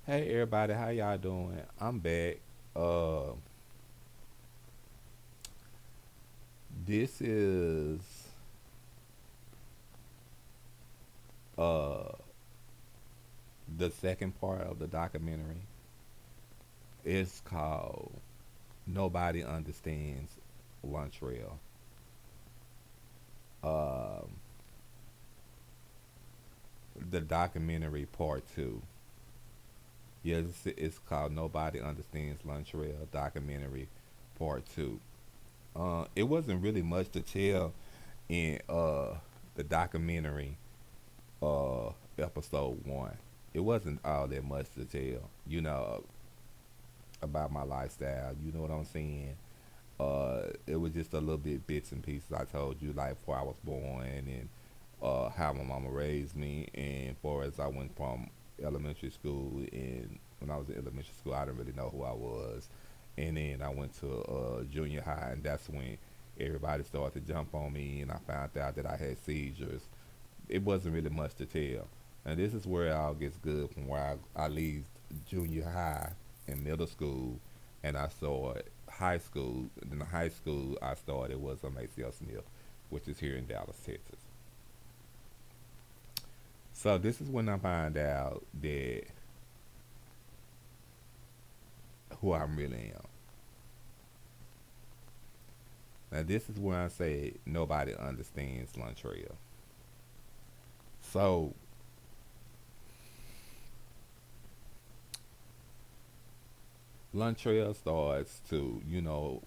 Hey everybody, how y'all doing? I'm back. Uh, this is uh the second part of the documentary. It's called "Nobody Understands Lontrail." Um, the documentary part 2. Yes, it's called "Nobody Understands Lontrail" documentary part 2. It wasn't really much to tell in the documentary episode 1. It wasn't all that much to tell, about my lifestyle. You know what I'm saying? It was just a little bit bits and pieces I told you, like before I was born and how my mama raised me, and far as I went from elementary school, and when I was in elementary school, I didn't really know who I was, and then I went to junior high, and that's when everybody started to jump on me, and I found out that I had seizures. It wasn't really much to tell. And this is where it all gets good from where I leave junior high and middle school, and I started high school. In the high school I started was Maceo Smith, which is here in Dallas, Texas. So this is when I find out that who I really am. Now this is where I say nobody understands Lontrail. So Lontrail starts to,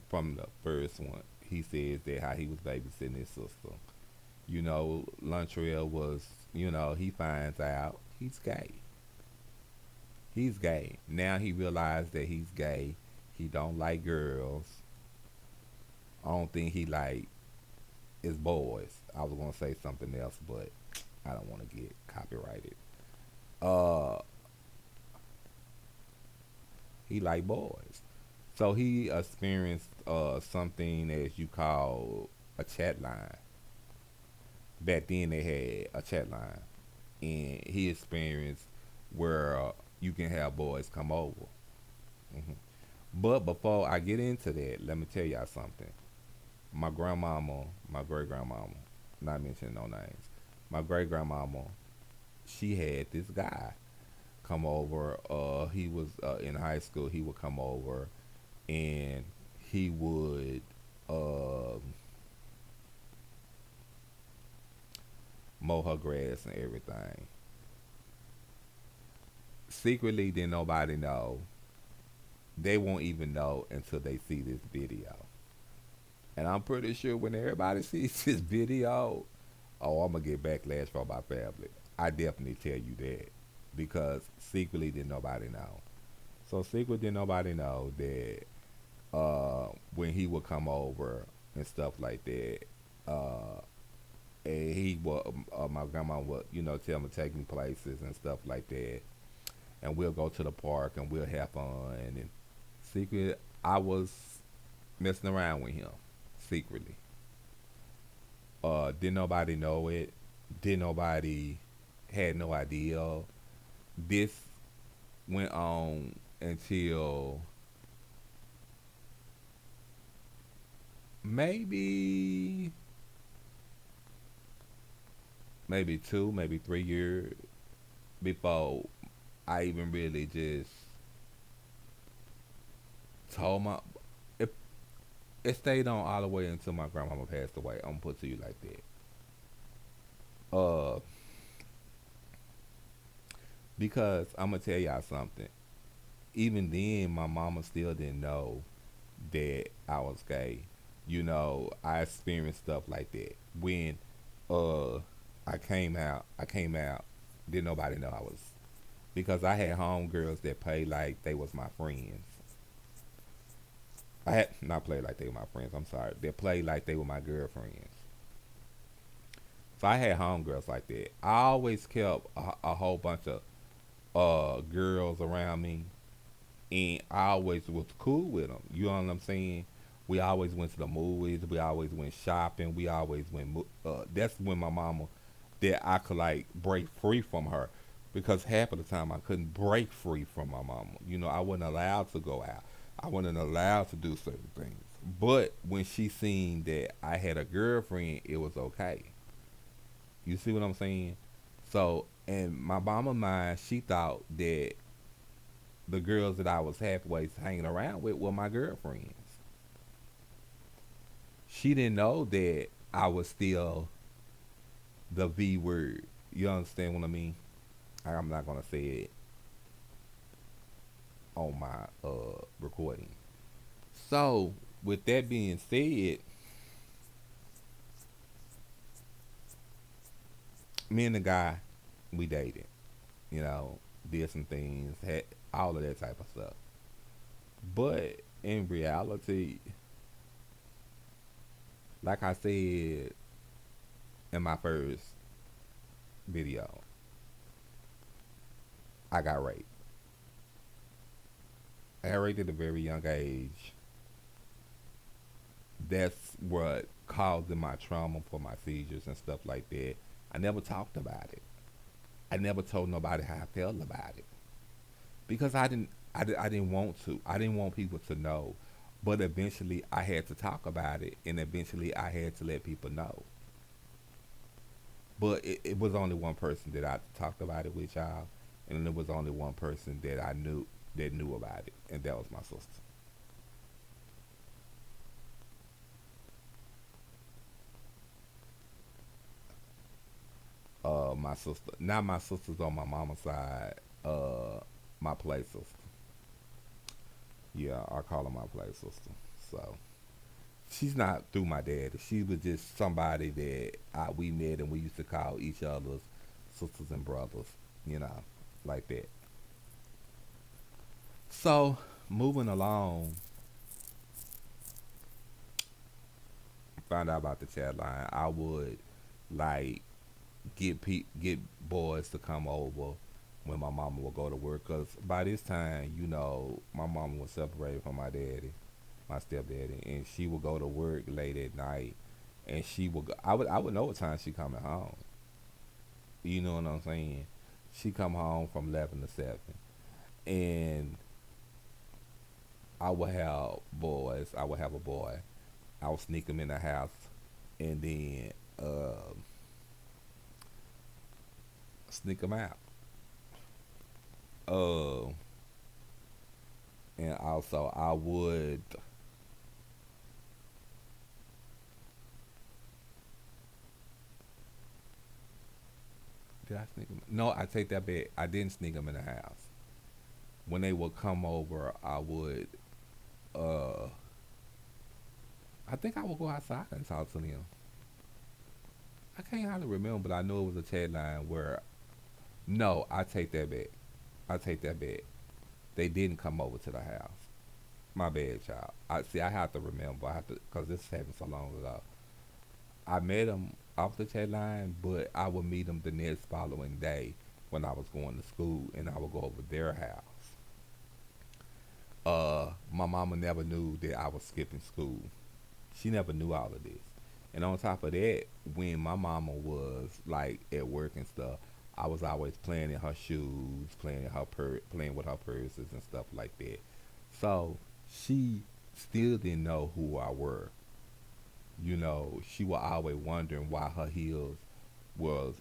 from the first one, he says that how he was babysitting his sister. Lontrail was, he finds out he's gay. He's gay. Now he realized that he's gay. He don't like girls. I don't think he like is boys. I was gonna say something else, but I don't want to get copyrighted. Uh, he like boys. So he experienced something as you call a chat line. Back then they had a chat line, and he experienced where you can have boys come over. hmm But before I get into that, let me tell y'all something. My grandmama, my great grandmama, not mentioning no names, my great grandmama, she had this guy come over. He was in high school. He would come over, and he would mow her grass and everything. Secretly, didn't nobody know. They won't even know until they see this video. And I'm pretty sure when everybody sees this video, oh, I'm gonna get backlash from my family. I definitely tell you that because secretly didn't nobody know. So secretly didn't nobody know that when he would come over and stuff like that, uh, and he would, my grandma would, tell me take me places and stuff like that, and we'll go to the park and we'll have fun. And secretly, I was messing around with him secretly. Didn't nobody know it. Didn't nobody had no idea. This went on until maybe 2, maybe 3 years before I even really just told my. It stayed on all the way until my grandmama passed away. I'm gonna put it to you like that. Uh, because I'm gonna tell y'all something. Even then, my mama still didn't know that I was gay. I experienced stuff like that when uh I came out. Didn't nobody know I was because I had homegirls that played like they was my friends. I had not played like they were my friends. I'm sorry. They played like they were my girlfriends. So I had homegirls like that. I always kept a whole bunch of girls around me, and I always was cool with them. You know what I'm saying? We always went to the movies. We always went shopping. We always went. That's when my mama that I could like break free from her because half of the time I couldn't break free from my mama. You know, I wasn't allowed to go out. I wasn't allowed to do certain things. But when she seen that I had a girlfriend, it was okay. You see what I'm saying? So, in my mama mind, she thought that the girls that I was halfway hanging around with were my girlfriends. She didn't know that I was still the V word. You understand what I mean? I'm not gonna say it on my recording. So, with that being said, me and the guy, we dated. You know, did some things, had all of that type of stuff. But in reality, like I said in my first video, I got raped. I got raped at a very young age. That's what caused my trauma for my seizures and stuff like that. I never talked about it. I never told nobody how I felt about it because I didn't want to. I didn't want people to know. But eventually, I had to talk about it, and eventually, I had to let people know. But it was only one person that I talked about it with, y'all, and there was only one person that I knew that knew about it, and that was my sister. My sister. Now my sister's on my mama's side. My play sister. Yeah, I call her my play sister. So she's not through my daddy. She was just somebody that we met and we used to call each other's sisters and brothers. You know, like that. So moving along, found out about the chat line. I would like get boys to come over when my mama would go to work. Cause by this time, you know, my mama was separated from my daddy, my stepdaddy, and she would go to work late at night, and she would. I would know what time she coming home. You know what I'm saying? She come home from 11 to 7, and I would have boys. I would have a boy. I would sneak him in the house, and then sneak him out. Uh, and also I would. Did I sneak him? No, I take that back. I didn't sneak him in the house. When they would come over, I would. Uh, I think I would go outside and talk to them. I can't hardly remember, but I know it was a chat line where. No, I take that back. I take that back. They didn't come over to the house. My bad, child. I see. I have to remember. I have to because this happened so long ago. I met them off the chat line, but I would meet them the next following day when I was going to school, and I would go over their house. My mama never knew that I was skipping school. She never knew all of this. And on top of that, when my mama was like at work and stuff, I was always playing in her shoes, playing with her purses and stuff like that. So she still didn't know who I were. You know, she was always wondering why her heels was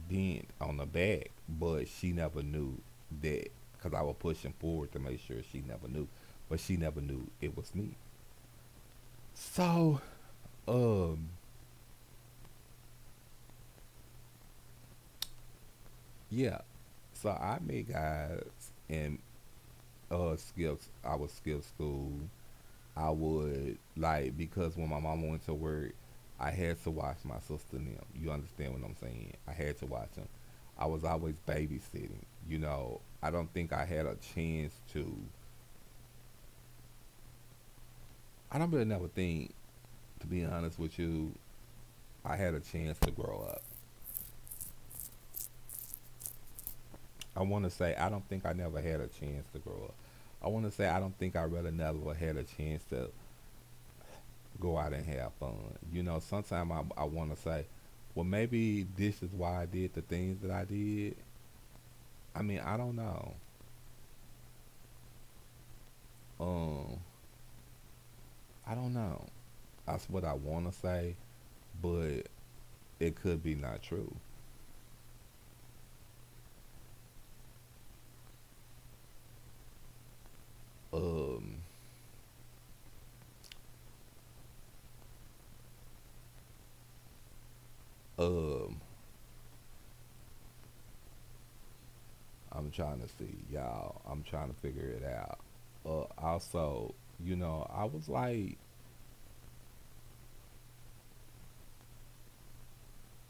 dent on the back, but she never knew that because I was pushing forward to make sure she never knew, but she never knew it was me. So, um, yeah. So I met guys and skips. I would skip school. I would like because when my mama went to work, I had to watch my sister and them. You understand what I'm saying? I had to watch them. I was always babysitting. You know, I don't think I had a chance to. I don't really never think, to be honest with you, I had a chance to grow up. I want to say I don't think I never had a chance to grow up. I want to say I don't think I really never had a chance to go out and have fun. You know, sometimes I want to say, well, maybe this is why I did the things that I did. I mean, I don't know. Um, I don't know. That's what I want to say, but it could be not true. Um, um, I'm trying to see, y'all. I'm trying to figure it out. Also, I was like,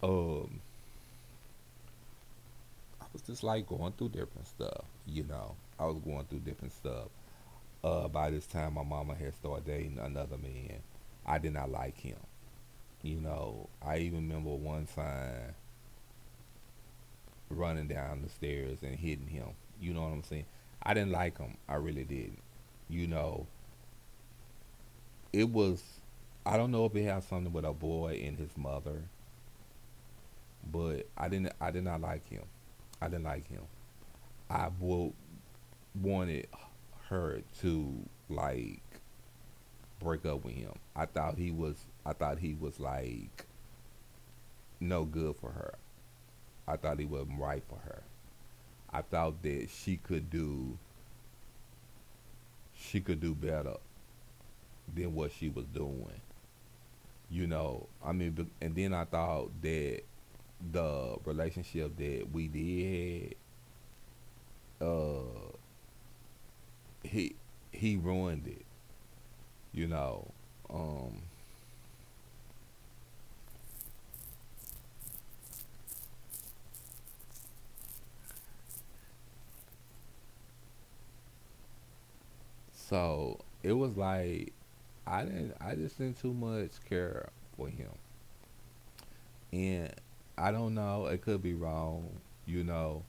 um, I was just like going through different stuff. I was going through different stuff. By this time, my mama had started dating another man. I did not like him. I even remember one time running down the stairs and hitting him. You know what I'm saying? I didn't like him. I really didn't. You know, it was. I don't know if it had something with a boy and his mother, but I didn't. I did not like him. I didn't like him. I would wanted her to like break up with him. I thought he was. I thought he was like no good for her. I thought he wasn't right for her. I thought that she could do better than what she was doing. I mean, and then I thought that the relationship that we did had, he he ruined it. You know, um, so it was like I just didn't too much care for him, and I don't know, it could be wrong. You know,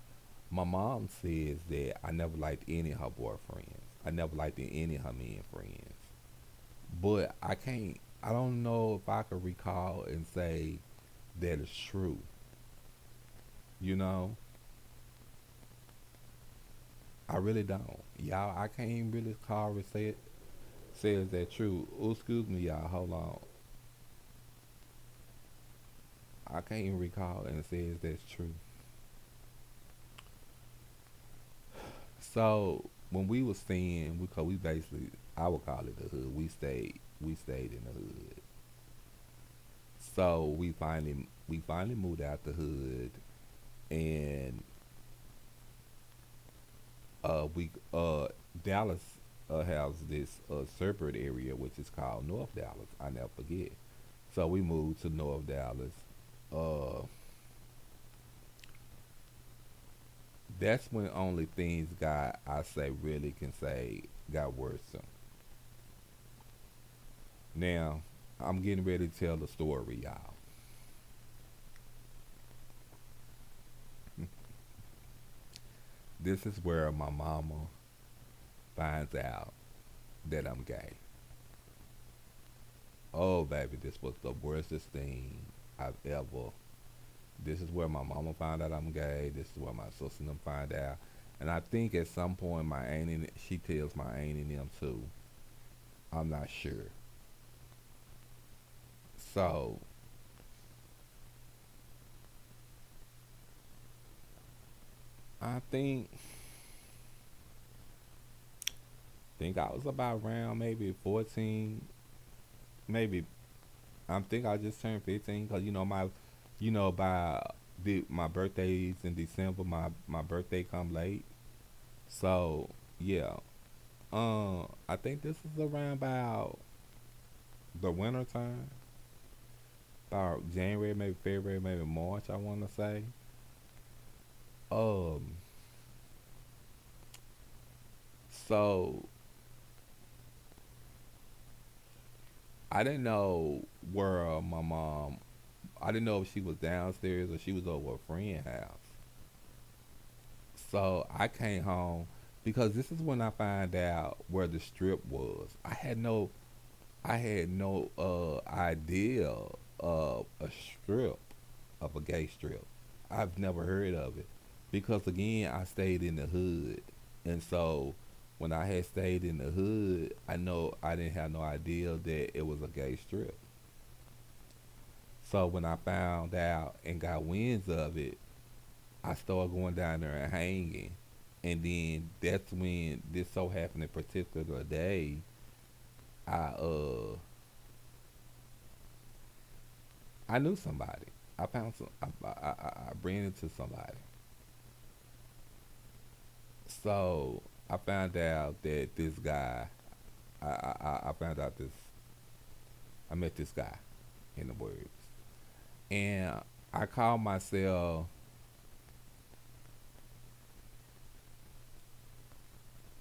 my mom says that I never liked any of her boyfriends. I never liked any of her men friends. But I don't know if I could recall and say that is true. You know, I really don't. Y'all, I can't really call and say is that true. Oh, excuse me, y'all. Hold on. I can't even recall and say is that's true. So when we was staying, we basically I would call it the hood. We stayed in the hood. So we finally moved out the hood, and we Dallas has this separate area which is called North Dallas. I never forget. So we moved to North Dallas. Uh, that's when only things got I say really can say got worse. Now I'm getting ready to tell the story, y'all. This is where my mama finds out that I'm gay. Oh baby, this was the worstest thing I've ever. This is where my mama found out I'm gay. This is where my sister and them find out. And I think at some point my aunt and she tells my aunt and them too. I'm not sure. So I think I was about around maybe 14, maybe I think I just turned 15 because by my birthday's in December. My birthday come late, so yeah. I think this is around about the winter time, about January, maybe February, maybe March. I want to say. Um, so I didn't know where my mom. I didn't know if she was downstairs or she was over a friend's house. So I came home because this is when I found out where the strip was. I had no idea of a strip, of a gay strip. I've never heard of it. because again, I stayed in the hood, and so when I had stayed in the hood, I know I didn't have no idea that it was a gay strip. So when I found out and got winds of it, I started going down there and hanging. And then that's when this so happened a particular day, I uh I knew somebody. I found some. I ran into somebody. So I found out that this guy. I found out this. I met this guy, in the words, and I call myself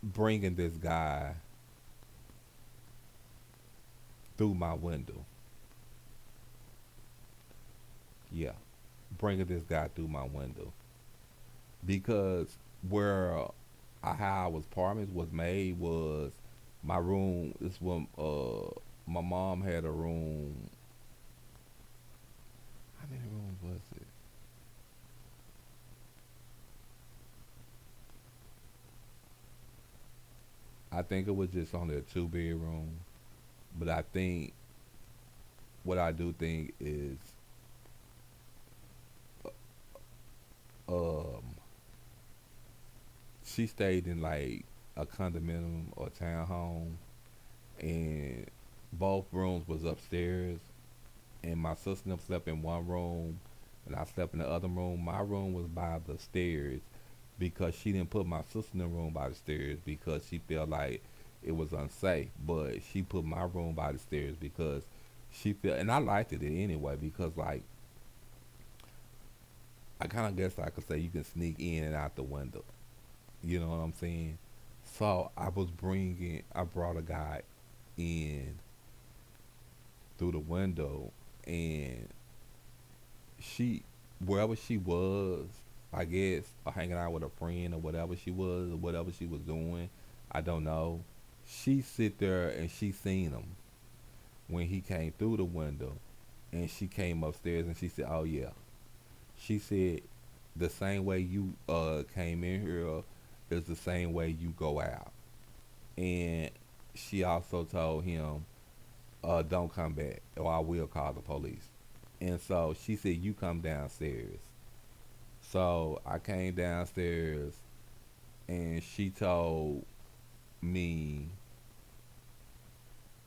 bringing this guy through my window. Yeah, bringing this guy through my window because where how our apartment was made was my room. This when my mom had a room. How many rooms was it? I think it was just only a two bedroom. But I think what I do think is um she stayed in like a condominium or townhome, and both rooms was upstairs, and my sister and them slept in one room, and I slept in the other room. My room was by the stairs because she didn't put my sister in the room by the stairs because she felt like it was unsafe. But she put my room by the stairs because she felt, and I liked it anyway because like I kind of guess I could say you can sneak in and out the window. You know what I'm saying? So I brought a guy in through the window, and she, wherever she was, I guess, or hanging out with a friend or whatever she was, or whatever she was doing, I don't know. She sit there and she seen him when he came through the window, and she came upstairs and she said, "Oh yeah." She said, "The same way you came in here is the same way you go out." And she also told him, "Don't come back, or I will call the police." And so she said, "You come downstairs." So I came downstairs, and she told me,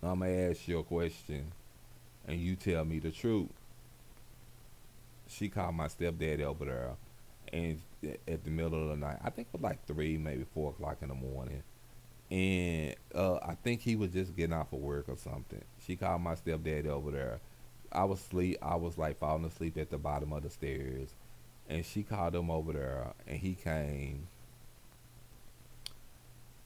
"I'm gonna ask you a question, and you tell me the truth." She called my stepdaddy over there, and at the middle of the night, I think it was like 3, maybe 4 o'clock in the morning, and I think he was just getting off of work or something. She called my stepdaddy over there. I was asleep. I was like falling asleep at the bottom of the stairs, and she called him over there, and he came.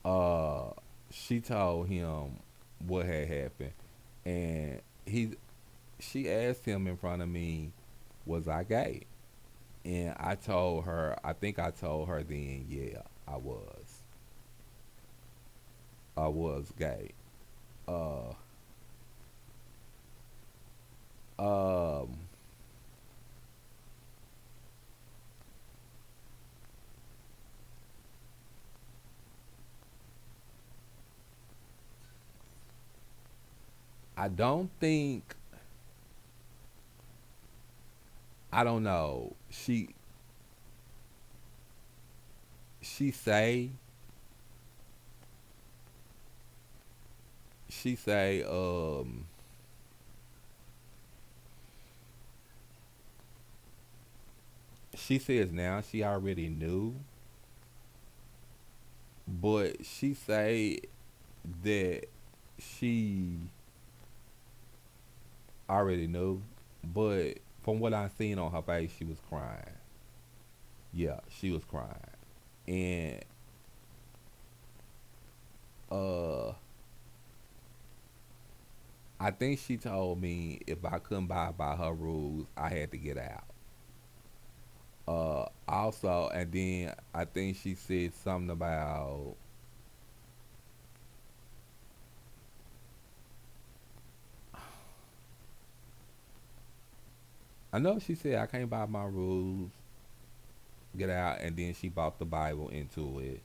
Uh, she told him what had happened, and he she asked him in front of me, "Was I gay?" And I told her. I think I told her then, yeah, I was. I was gay. Uh, um, I don't think. I don't know. She say she say she says now she already knew, but she say that she already knew, but from what I seen on her face, she was crying. Yeah, she was crying, and uh, I think she told me if I couldn't buy by her rules, I had to get out. Also, and then I think she said something about. I know she said I can't buy my rules. get out, and then she brought the Bible into it,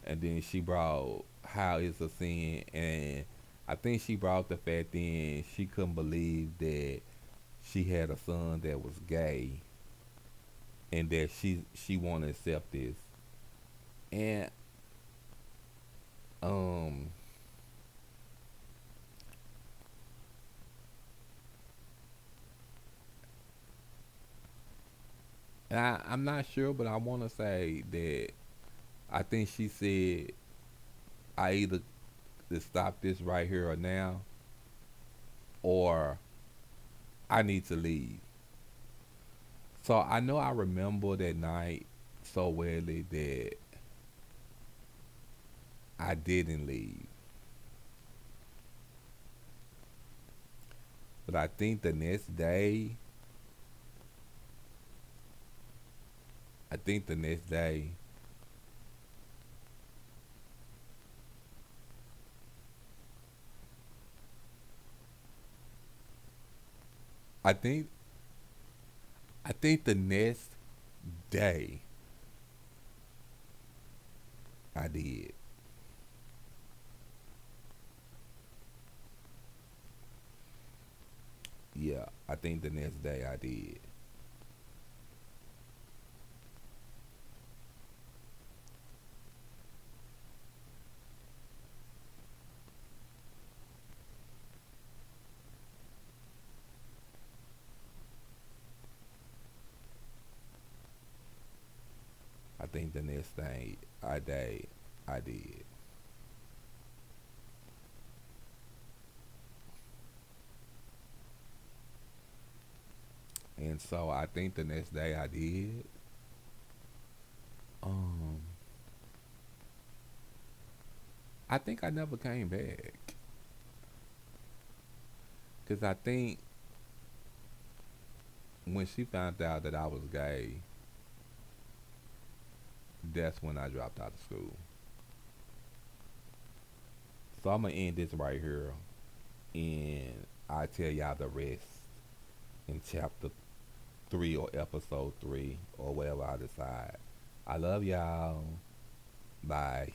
and then she brought how it's a sin, and I think she brought the fact in she couldn't believe that she had a son that was gay, and that she want to accept this, and um, and I'm not sure, but I want to say that I think she said I either to stop this right here or now, or I need to leave. So I know I remember that night so well that I didn't leave. But I think the next day, I think the next day, I think, I think the next day I did. Yeah, I think the next day I did. I think the next thing I did. And so I think the next day I did. Um, I think I never came back. Cause I think when she found out that I was gay, that's when I dropped out of school. So I'm gonna end this right here, and I tell y'all the rest in chapter 3 or episode 3 or whatever I decide. I love y'all. Bye.